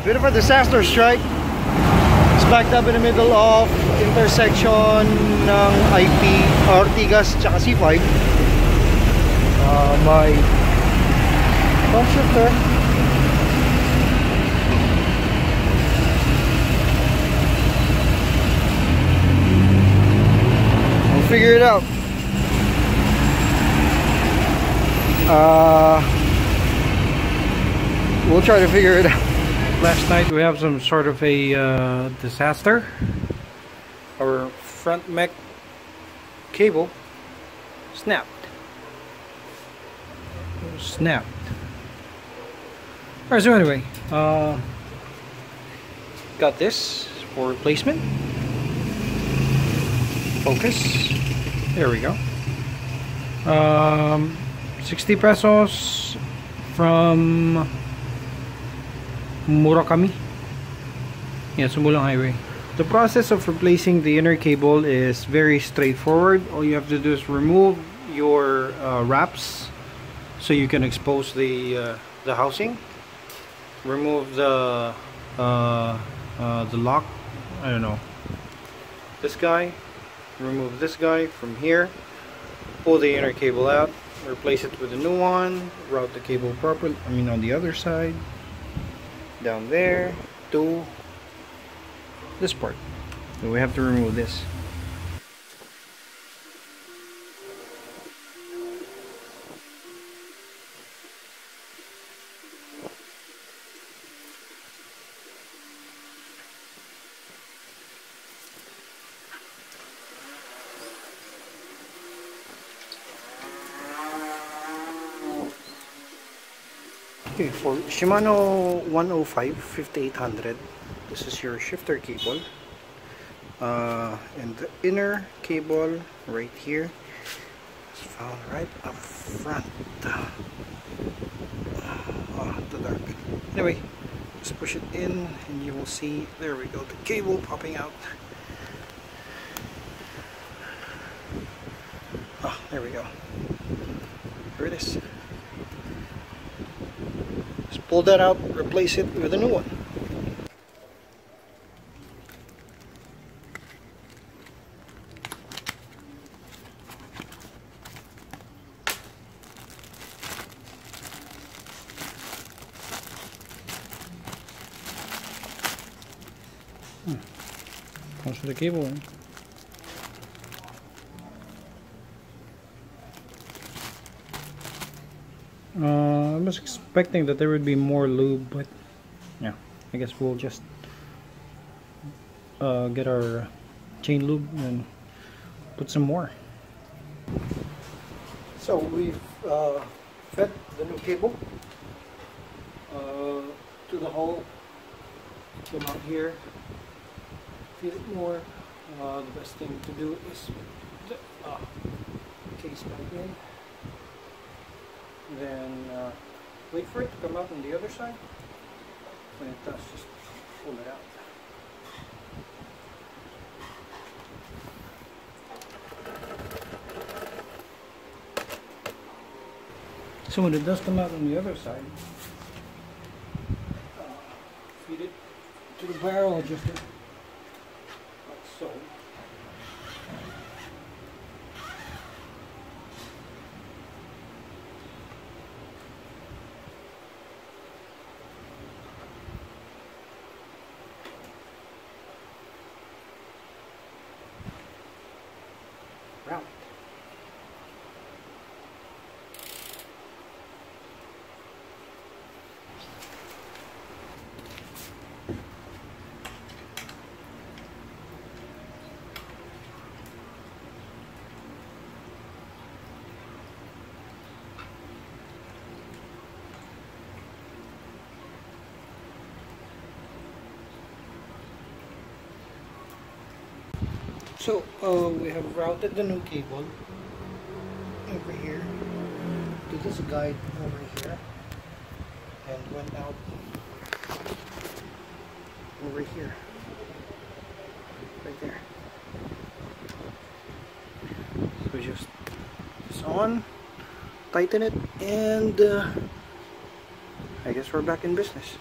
Bit of a disaster strike. It's backed up in the middle of intersection ng IP, Ortigas, tsaka C5. My front shifter we'll figure it out. We'll try to figure it out. Last night we have some sort of a disaster. Our front mech cable snapped. Alright, so anyway, got this for replacement. Focus. There we go. 60 pesos from Murakami. Yeah, Sumulang Highway. The process of replacing the inner cable is very straightforward. All you have to do is remove your wraps so you can expose the housing. Remove the lock. I don't know. This guy. Remove this guy from here. Pull the inner cable out. Replace it with a new one. Route the cable properly. I mean on the other side. Down there to this part. So we have to remove this. Okay, for Shimano 105 5800, this is your shifter cable, and the inner cable right here is found right up front. The dark. Anyway, just push it in and you will see, there we go, the cable popping out. There we go. Here it is. Just pull that out, replace it with a new one. Comes with the cable in. I was expecting that there would be more lube, but yeah, I guess we'll just get our chain lube and put some more. So we've fed the new cable to the hole. Come out here, feed it more. The best thing to do is put the case back in. Then wait for it to come out on the other side. When it does, just pull it out. So when it does come out on the other side, feed it to the barrel adjuster, like so. Round. So we have routed the new cable over here to this guide over here and went out over here, right there. So just it's on, tighten it, and I guess we're back in business.